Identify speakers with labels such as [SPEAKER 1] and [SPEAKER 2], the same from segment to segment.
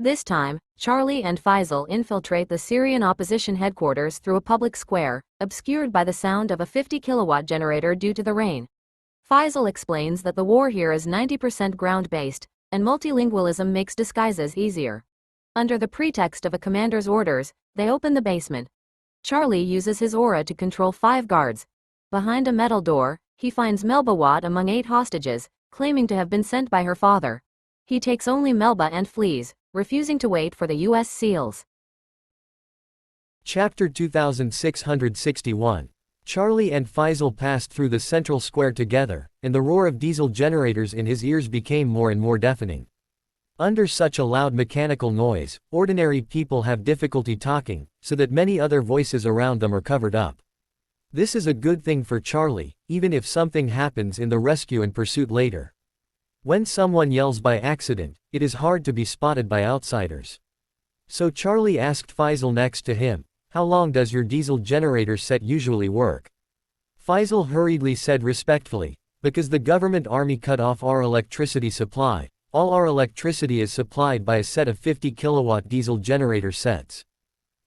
[SPEAKER 1] This time, Charlie and Faisal infiltrate the Syrian opposition headquarters through a public square, obscured by the sound of a 50-kilowatt generator due to the rain. Faisal explains that the war here is 90% ground-based, and multilingualism makes disguises easier. Under the pretext of a commander's orders, they open the basement. Charlie uses his aura to control 5 guards. Behind a metal door, he finds Melbawat among 8 hostages, claiming to have been sent by her father. He takes only Melba and flees, refusing to wait for the U.S. SEALs.
[SPEAKER 2] Chapter 2661. Charlie and Faisal passed through the central square together, and the roar of diesel generators in his ears became more and more deafening. Under such a loud mechanical noise, ordinary people have difficulty talking, so that many other voices around them are covered up. This is a good thing for Charlie, even if something happens in the rescue and pursuit later. When someone yells by accident, it is hard to be spotted by outsiders. So Charlie asked Faisal next to him, "How long does your diesel generator set usually work?" Faisal hurriedly said respectfully, "Because the government army cut off our electricity supply, all our electricity is supplied by a set of 50-kilowatt diesel generator sets.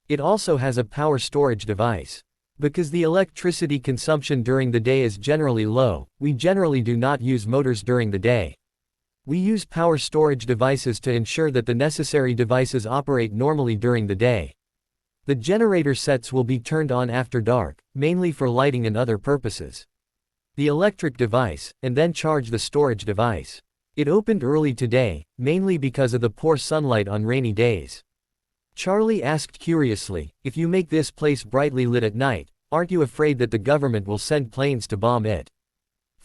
[SPEAKER 2] It also has a power storage device. Because the electricity consumption during the day is generally low, we generally do not use motors during the day. We use power storage devices to ensure that the necessary devices operate normally during the day. The generator sets will be turned on after dark, mainly for lighting and other purposes. The electric device, and then charge the storage device. It opened early today, mainly because of the poor sunlight on rainy days." Charlie asked curiously, "If you make this place brightly lit at night, aren't you afraid that the government will send planes to bomb it?"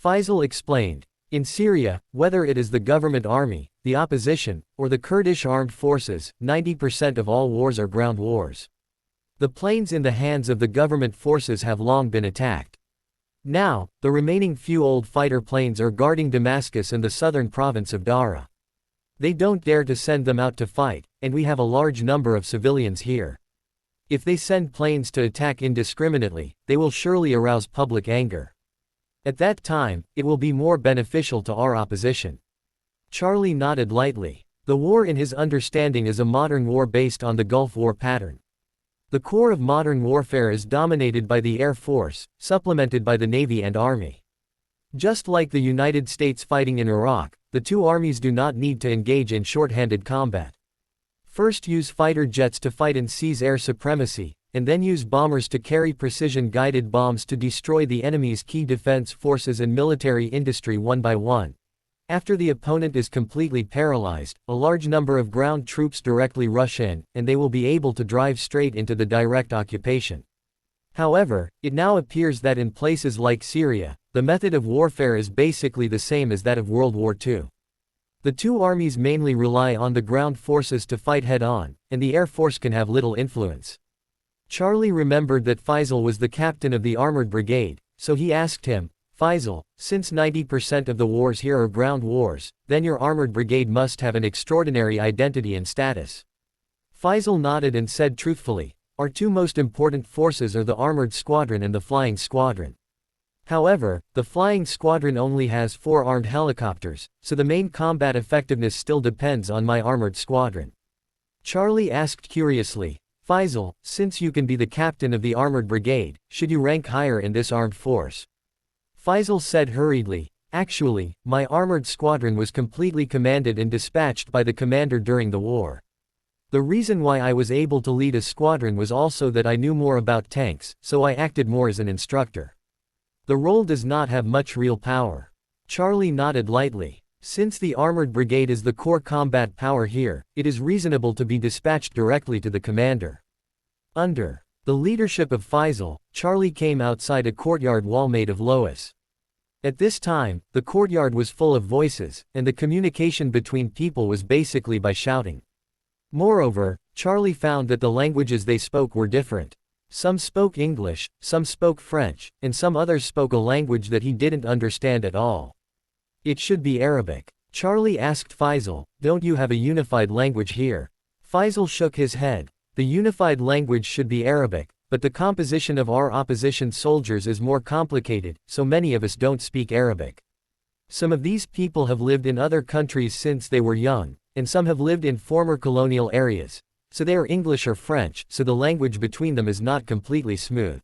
[SPEAKER 2] Faisal explained, "In Syria, whether it is the government army, the opposition, or the Kurdish armed forces, 90% of all wars are ground wars. The planes in the hands of the government forces have long been attacked. Now, the remaining few old fighter planes are guarding Damascus and the southern province of Dara. They don't dare to send them out to fight, and we have a large number of civilians here. If they send planes to attack indiscriminately, they will surely arouse public anger. At that time, it will be more beneficial to our opposition." Charlie nodded lightly. The war in his understanding is a modern war based on the Gulf War pattern. The core of modern warfare is dominated by the Air Force, supplemented by the Navy and Army. Just like the United States fighting in Iraq, the two armies do not need to engage in short-handed combat. First use fighter jets to fight and seize air supremacy, and then use bombers to carry precision-guided bombs to destroy the enemy's key defense forces and military industry one by one. After the opponent is completely paralyzed, a large number of ground troops directly rush in, and they will be able to drive straight into the direct occupation. However, it now appears that in places like Syria, the method of warfare is basically the same as that of World War II. The two armies mainly rely on the ground forces to fight head-on, and the Air Force can have little influence. Charlie remembered that Faisal was the captain of the armored brigade, so he asked him, "Faisal, since 90% of the wars here are ground wars, then your armored brigade must have an extraordinary identity and status." Faisal nodded and said truthfully, "Our two most important forces are the armored squadron and the flying squadron. However, the flying squadron only has 4 armed helicopters, so the main combat effectiveness still depends on my armored squadron." Charlie asked curiously, "Faisal, since you can be the captain of the armored brigade, should you rank higher in this armed force?" Faisal said hurriedly, "Actually, my armored squadron was completely commanded and dispatched by the commander during the war. The reason why I was able to lead a squadron was also that I knew more about tanks, so I acted more as an instructor. The role does not have much real power." Charlie nodded lightly. "Since the armored brigade is the core combat power here, it is reasonable to be dispatched directly to the commander." Under the leadership of Faisal, Charlie came outside a courtyard wall made of loess. At this time, the courtyard was full of voices, and the communication between people was basically by shouting. Moreover, Charlie found that the languages they spoke were different. Some spoke English, some spoke French, and some others spoke a language that he didn't understand at all. "It should be Arabic." Charlie asked Faisal, "Don't you have a unified language here?" Faisal shook his head. "The unified language should be Arabic, but the composition of our opposition soldiers is more complicated, so many of us don't speak Arabic. Some of these people have lived in other countries since they were young, and some have lived in former colonial areas, so they are English or French, so the language between them is not completely smooth.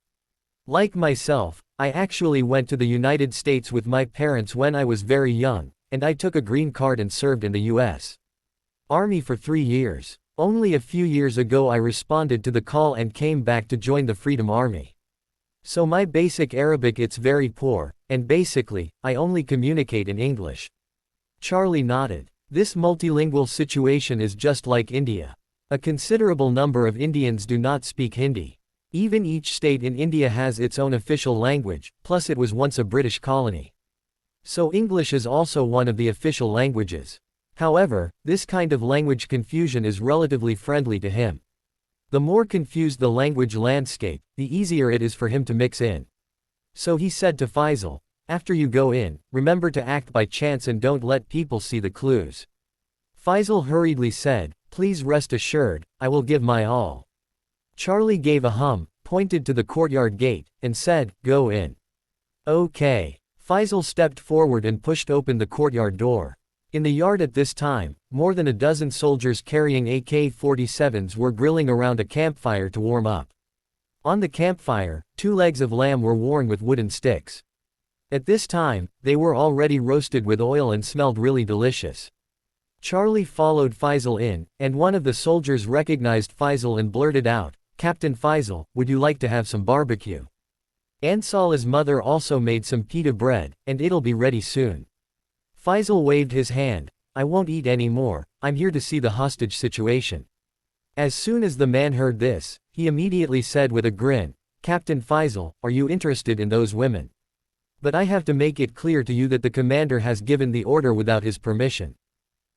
[SPEAKER 2] Like myself, I actually went to the United States with my parents when I was very young, and I took a green card and served in the U.S. Army for 3 years. Only a few years ago I responded to the call and came back to join the Freedom Army. So my basic Arabic it's very poor, and basically, I only communicate in English. Charlie nodded. This multilingual situation is just like India. A considerable number of Indians do not speak Hindi. Even each state in India has its own official language, plus it was once a British colony. So English is also one of the official languages. However, this kind of language confusion is relatively friendly to him. The more confused the language landscape, the easier it is for him to mix in. So he said to Faisal, after you go in, remember to act by chance and don't let people see the clues. Faisal hurriedly said, please rest assured, I will give my all. Charlie gave a hum, pointed to the courtyard gate, and said, go in. Okay. Faisal stepped forward and pushed open the courtyard door. In the yard at this time, more than a dozen soldiers carrying AK-47s were grilling around a campfire to warm up. On the campfire, 2 legs of lamb were worn with wooden sticks. At this time, they were already roasted with oil and smelled really delicious. Charlie followed Faisal in, and one of the soldiers recognized Faisal and blurted out, Captain Faisal, would you like to have some barbecue? Ansal's mother also made some pita bread, and it'll be ready soon. Faisal waved his hand, I won't eat anymore, I'm here to see the hostage situation. As soon as the man heard this, he immediately said with a grin, Captain Faisal, are you interested in those women? But I have to make it clear to you that the commander has given the order without his permission.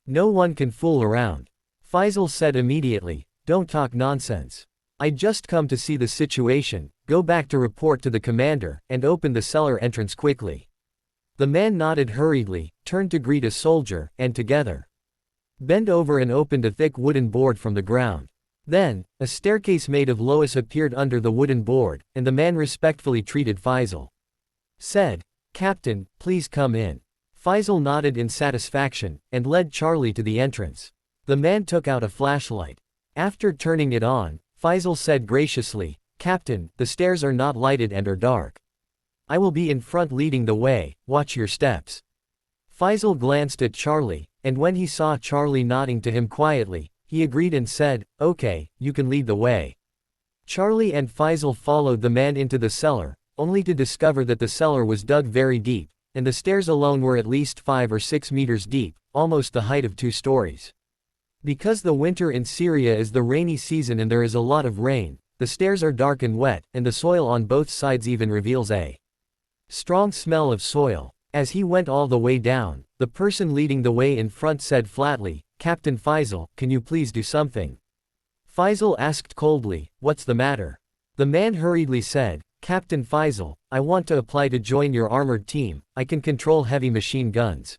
[SPEAKER 2] No one can fool around. Faisal said immediately, don't talk nonsense. I just come to see the situation, go back to report to the commander, and open the cellar entrance quickly. The man nodded hurriedly, turned to greet a soldier, and together bent over and opened a thick wooden board from the ground. Then, a staircase made of loess appeared under the wooden board, and the man respectfully treated Faisal. Said, Captain, please come in. Faisal nodded in satisfaction, and led Charlie to the entrance. The man took out a flashlight. After turning it on, Faisal said graciously, Captain, the stairs are not lighted and are dark. I will be in front leading the way, watch your steps. Faisal glanced at Charlie, and when he saw Charlie nodding to him quietly, he agreed and said, okay, you can lead the way. Charlie and Faisal followed the man into the cellar, only to discover that the cellar was dug very deep, and the stairs alone were at least 5 or 6 meters deep, almost the height of 2 stories. Because the winter in Syria is the rainy season and there is a lot of rain, the stairs are dark and wet, and the soil on both sides even reveals a strong smell of soil. As he went all the way down, the person leading the way in front said flatly, Captain Faisal, can you please do something? Faisal asked coldly, what's the matter? The man hurriedly said, Captain Faisal, I want to apply to join your armored team, I can control heavy machine guns.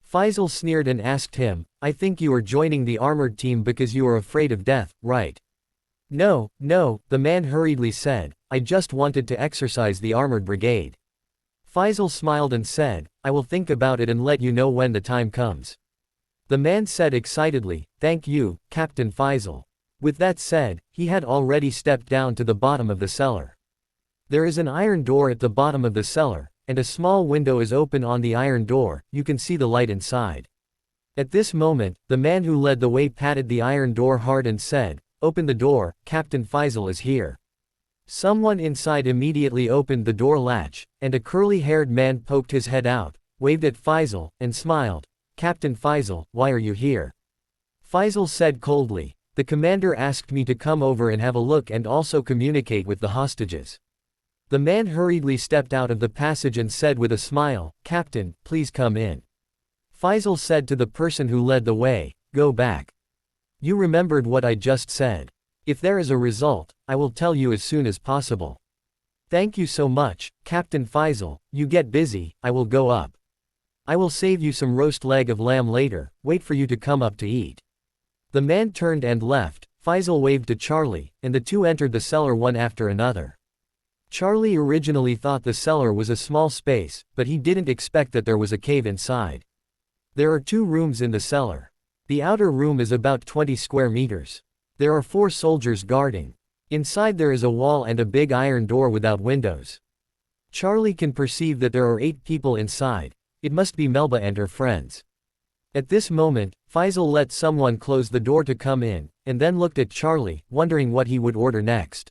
[SPEAKER 2] Faisal sneered and asked him, I think you are joining the armored team because you are afraid of death, right? No, the man hurriedly said, I just wanted to exercise the armored brigade. Faisal smiled and said, I will think about it and let you know when the time comes. The man said excitedly, thank you, Captain Faisal. With that said, he had already stepped down to the bottom of the cellar. There is an iron door at the bottom of the cellar, and a small window is open on the iron door, you can see the light inside. At this moment, the man who led the way patted the iron door hard and said, open the door, Captain Faisal is here. Someone inside immediately opened the door latch, and a curly-haired man poked his head out, waved at Faisal, and smiled. Captain Faisal, why are you here? Faisal said coldly, the commander asked me to come over and have a look and also communicate with the hostages. The man hurriedly stepped out of the passage and said with a smile, Captain, please come in. Faisal said to the person who led the way, go back. You remembered what I just said. If there is a result, I will tell you as soon as possible. Thank you so much, Captain Faisal, you get busy, I will go up. I will save you some roast leg of lamb later, wait for you to come up to eat. The man turned and left, Faisal waved to Charlie, and the two entered the cellar one after another. Charlie originally thought the cellar was a small space, but he didn't expect that there was a cave inside. There are 2 rooms in the cellar. The outer room is about 20 square meters. There are 4 soldiers guarding. Inside there is a wall and a big iron door without windows. Charlie can perceive that there are 8 people inside. It must be Melba and her friends. At this moment, Faisal let someone close the door to come in, and then looked at Charlie, wondering what he would order next.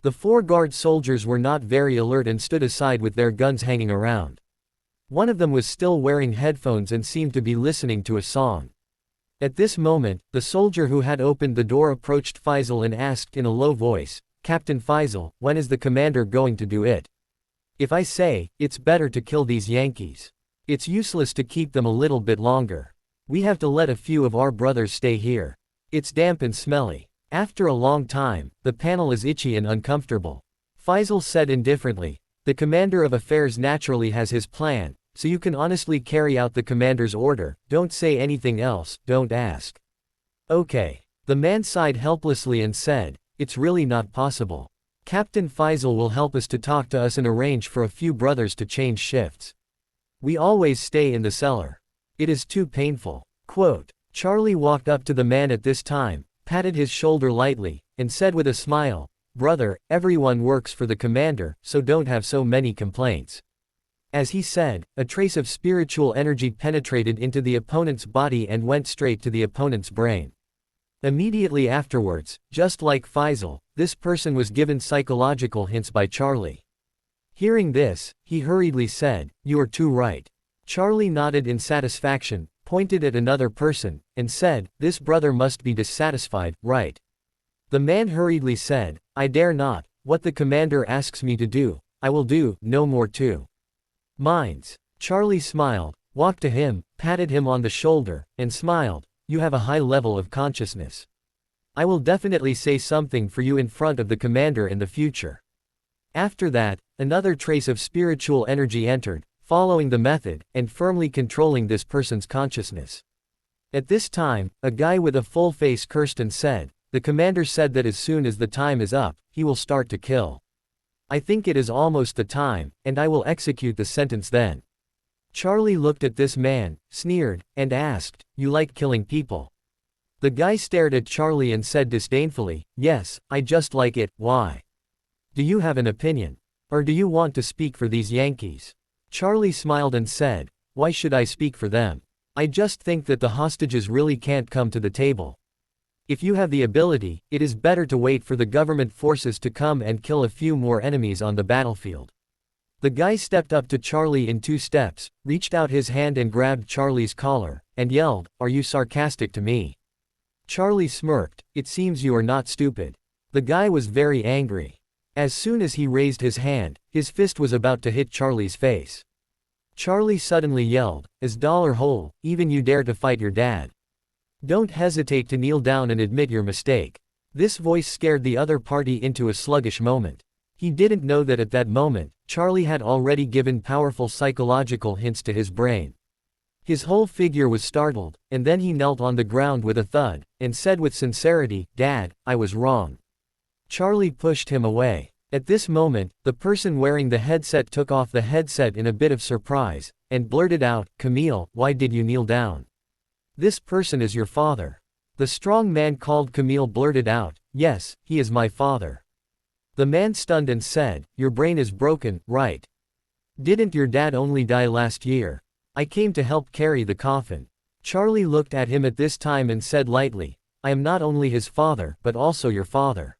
[SPEAKER 2] The 4 guard soldiers were not very alert and stood aside with their guns hanging around. One of them was still wearing headphones and seemed to be listening to a song. At this moment, the soldier who had opened the door approached Faisal and asked in a low voice, "Captain Faisal, when is the commander going to do it? If I say, it's better to kill these Yankees. It's useless to keep them a little bit longer. We have to let a few of our brothers stay here. It's damp and smelly. After a long time, the panel is itchy and uncomfortable." Faisal said indifferently, "The commander of affairs naturally has his plan, so you can honestly carry out the commander's order. Don't say anything else, don't ask." "Okay." The man sighed helplessly and said, "It's really not possible. Captain Faisal will help us to talk to us and arrange for a few brothers to change shifts. We always stay in the cellar. It is too painful." Quote. Charlie walked up to the man at this time, patted his shoulder lightly, and said with a smile, "Brother, everyone works for the commander, so don't have so many complaints." As he said, a trace of spiritual energy penetrated into the opponent's body and went straight to the opponent's brain. Immediately afterwards, just like Faisal, this person was given psychological hints by Charlie. Hearing this, he hurriedly said, "You are too right." Charlie nodded in satisfaction, pointed at another person, and said, "This brother must be dissatisfied, right?" The man hurriedly said, "I dare not. What the commander asks me to do, I will do, no more too. Minds." Charlie smiled, walked to him, patted him on the shoulder, and smiled, "You have a high level of consciousness. I will definitely say something for you in front of the commander in the future." After that, another trace of spiritual energy entered, following the method, and firmly controlling this person's consciousness. At this time, a guy with a full face cursed and said, "The commander said that as soon as the time is up, he will start to kill. I think it is almost the time, and I will execute the sentence then." Charlie looked at this man, sneered, and asked, "You like killing people?" The guy stared at Charlie and said disdainfully, "Yes, I just like it. Why? Do you have an opinion? Or do you want to speak for these Yankees?" Charlie smiled and said, "Why should I speak for them? I just think that the hostages really can't come to the table. If you have the ability, it is better to wait for the government forces to come and kill a few more enemies on the battlefield." The guy stepped up to Charlie in 2 steps, reached out his hand and grabbed Charlie's collar, and yelled, "Are you sarcastic to me?" Charlie smirked, "It seems you are not stupid." The guy was very angry. As soon as he raised his hand, his fist was about to hit Charlie's face. Charlie suddenly yelled, "As dollar hole, even you dare to fight your dad? Don't hesitate to kneel down and admit your mistake." This voice scared the other party into a sluggish moment. He didn't know that at that moment, Charlie had already given powerful psychological hints to his brain. His whole figure was startled, and then he knelt on the ground with a thud, and said with sincerity, "Dad, I was wrong." Charlie pushed him away. At this moment, the person wearing the headset took off the headset in a bit of surprise, and blurted out, "Camille, why did you kneel down? This person is your father." The strong man called Camille blurted out, "Yes, he is my father." The man stunned and said, "Your brain is broken, right? Didn't your dad only die last year? I came to help carry the coffin." Charlie looked at him at this time and said lightly, "I am not only his father, but also your father.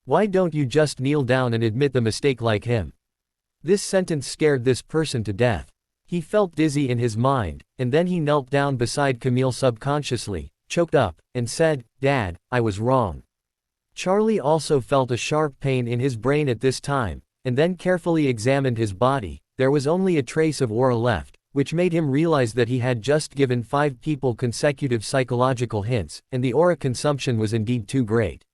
[SPEAKER 2] Why don't you just kneel down and admit the mistake like him?" This sentence scared this person to death. He felt dizzy in his mind, and then he knelt down beside Camille subconsciously, choked up, and said, "Dad, I was wrong." Charlie also felt a sharp pain in his brain at this time, and then carefully examined his body. There was only a trace of aura left, which made him realize that he had just given 5 people consecutive psychological hints, and the aura consumption was indeed too great.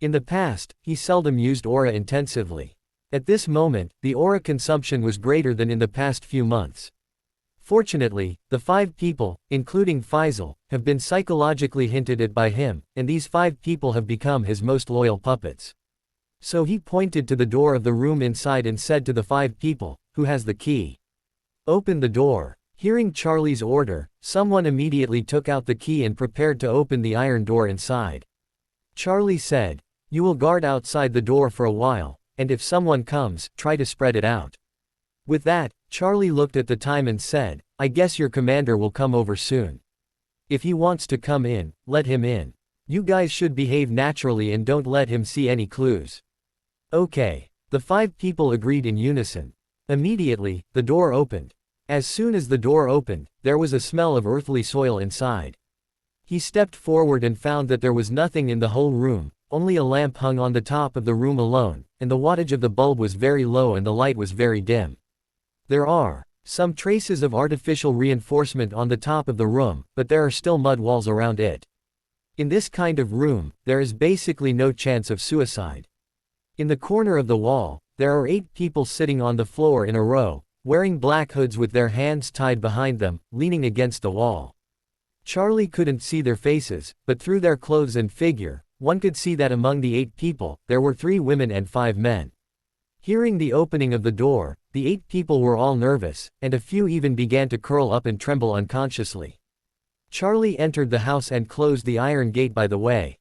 [SPEAKER 2] In the past, he seldom used aura intensively. At this moment, the aura consumption was greater than in the past few months. Fortunately, the 5 people, including Faisal, have been psychologically hinted at by him, and these 5 people have become his most loyal puppets. So he pointed to the door of the room inside and said to the 5 people, "Who has the key? Open the door." Hearing Charlie's order, someone immediately took out the key and prepared to open the iron door inside. Charlie said, "You will guard outside the door for a while, and if someone comes, try to spread it out." With that, Charlie looked at the time and said, "I guess your commander will come over soon. If he wants to come in, let him in. You guys should behave naturally and don't let him see any clues." "Okay." The 5 people agreed in unison. Immediately, the door opened. As soon as the door opened, there was a smell of earthly soil inside. He stepped forward and found that there was nothing in the whole room, only a lamp hung on the top of the room alone, and the wattage of the bulb was very low and the light was very dim. There are some traces of artificial reinforcement on the top of the room, but there are still mud walls around it. In this kind of room, there is basically no chance of suicide. In the corner of the wall, there are 8 people sitting on the floor in a row, wearing black hoods with their hands tied behind them, leaning against the wall. Charlie couldn't see their faces, but through their clothes and figure, one could see that among the 8 people, there were 3 women and 5 men. Hearing the opening of the door, the 8 people were all nervous, and a few even began to curl up and tremble unconsciously. Charlie entered the house and closed the iron gate by the way.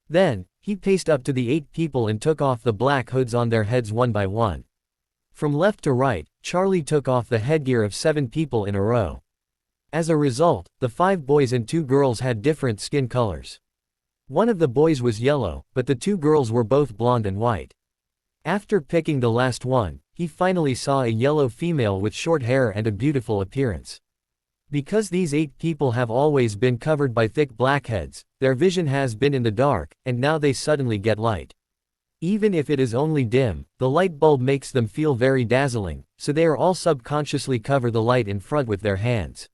[SPEAKER 2] Then, he paced up to the 8 people and took off the black hoods on their heads one by one. From left to right, Charlie took off the headgear of 7 people in a row. As a result, the 5 boys and 2 girls had different skin colors. One of the boys was yellow, but the 2 girls were both blonde and white. After picking the last one, he finally saw a yellow female with short hair and a beautiful appearance. Because these 8 people have always been covered by thick blackheads, their vision has been in the dark, and now they suddenly get light. Even if it is only dim, the light bulb makes them feel very dazzling, so they are all subconsciously cover the light in front with their hands.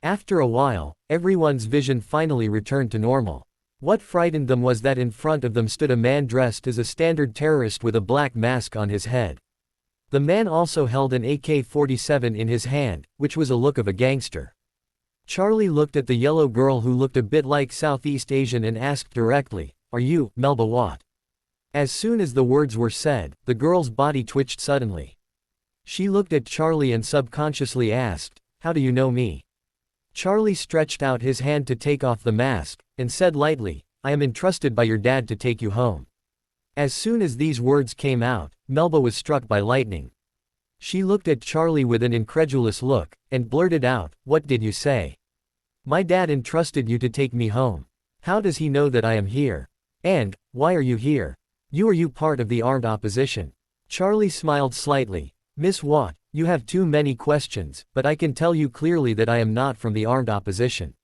[SPEAKER 2] After a while, everyone's vision finally returned to normal. What frightened them was that in front of them stood a man dressed as a standard terrorist with a black mask on his head. The man also held an AK-47 in his hand, which was a look of a gangster. Charlie looked at the yellow girl who looked a bit like Southeast Asian and asked directly, "Are you, Melba Watt?" As soon as the words were said, the girl's body twitched suddenly. She looked at Charlie and subconsciously asked, "How do you know me?" Charlie stretched out his hand to take off the mask, and said lightly, "I am entrusted by your dad to take you home." As soon as these words came out, Melba was struck by lightning. She looked at Charlie with an incredulous look, and blurted out, "What did you say?" "My dad entrusted you to take me home. How does he know that I am here? And, why are you here? Are you part of the armed opposition?" Charlie smiled slightly. "Miss Watt, you have too many questions, but I can tell you clearly that I am not from the armed opposition.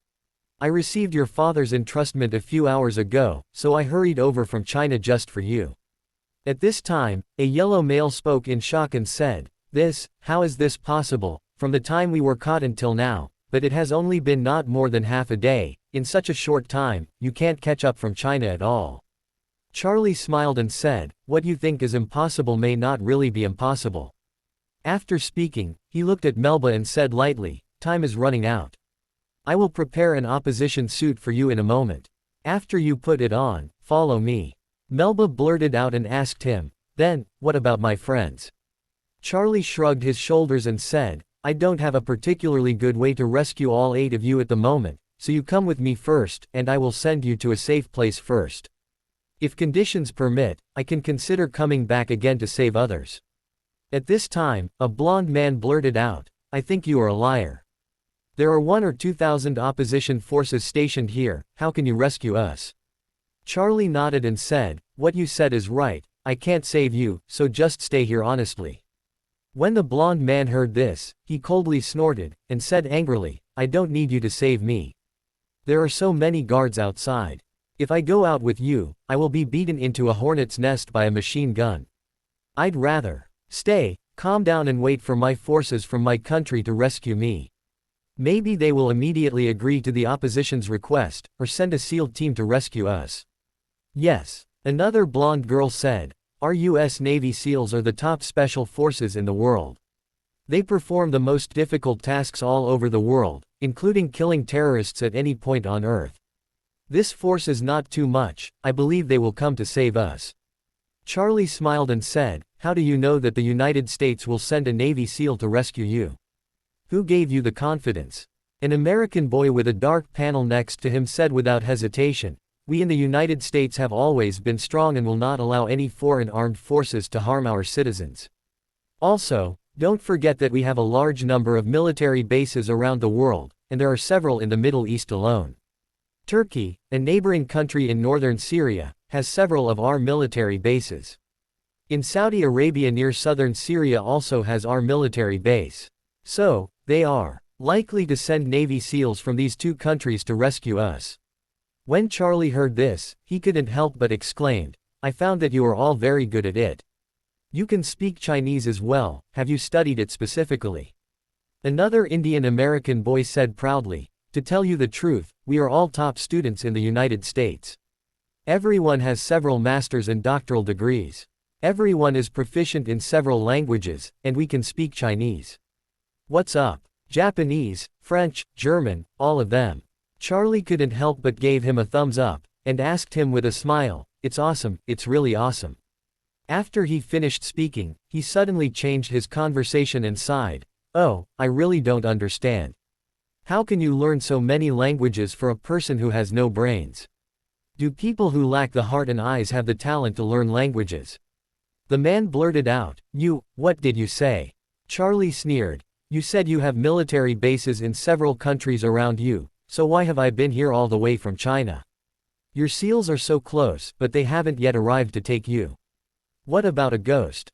[SPEAKER 2] I received your father's entrustment a few hours ago, so I hurried over from China just for you." At this time, a yellow male spoke in shock and said, How is this possible, from the time we were caught until now, but it has only been not more than half a day, in such a short time, you can't catch up from China at all." Charlie smiled and said, "What you think is impossible may not really be impossible." After speaking, he looked at Melba and said lightly, "Time is running out. I will prepare an opposition suit for you in a moment. After you put it on, follow me." Melba blurted out and asked him, "Then, what about my friends?" Charlie shrugged his shoulders and said, "I don't have a particularly good way to rescue all 8 of you at the moment, so you come with me first, and I will send you to a safe place first. If conditions permit, I can consider coming back again to save others." At this time, a blond man blurted out, "I think you are a liar. There are 1 or 2 thousand opposition forces stationed here, how can you rescue us?" Charlie nodded and said, "What you said is right, I can't save you, so just stay here honestly." When the blond man heard this, he coldly snorted, and said angrily, "I don't need you to save me. There are so many guards outside. If I go out with you, I will be beaten into a hornet's nest by a machine gun. I'd rather stay, calm down and wait for my forces from my country to rescue me. Maybe they will immediately agree to the opposition's request, or send a SEAL team to rescue us." "Yes," another blonde girl said, "Our US Navy SEALs are the top special forces in the world. They perform the most difficult tasks all over the world, including killing terrorists at any point on Earth. This force is not too much, I believe they will come to save us." Charlie smiled and said, "How do you know that the United States will send a Navy SEAL to rescue you?" Who gave you the confidence? An American boy with a dark panel next to him said without hesitation, "We in the United States have always been strong and will not allow any foreign armed forces to harm our citizens. Also, don't forget that we have a large number of military bases around the world, and there are several in the Middle East alone. Turkey, a neighboring country in northern Syria, has several of our military bases. In Saudi Arabia near southern Syria also has our military base. So, they are likely to send Navy SEALs from these two countries to rescue us." When Charlie heard this, he couldn't help but exclaimed, "I found that you are all very good at it. You can speak Chinese as well, have you studied it specifically?" Another Indian American boy said proudly, "To tell you the truth, we are all top students in the United States. Everyone has several master's and doctoral degrees. Everyone is proficient in several languages, and we can speak Chinese. What's up? Japanese, French, German, all of them." Charlie couldn't help but gave him a thumbs up, and asked him with a smile, "It's awesome, it's really awesome." After he finished speaking, he suddenly changed his conversation and sighed, "Oh, I really don't understand. How can you learn so many languages for a person who has no brains? Do people who lack the heart and eyes have the talent to learn languages?" The man blurted out, What did you say?" Charlie sneered, "You said you have military bases in several countries around you, so why have I been here all the way from China? Your SEALs are so close, but they haven't yet arrived to take you. What about a ghost?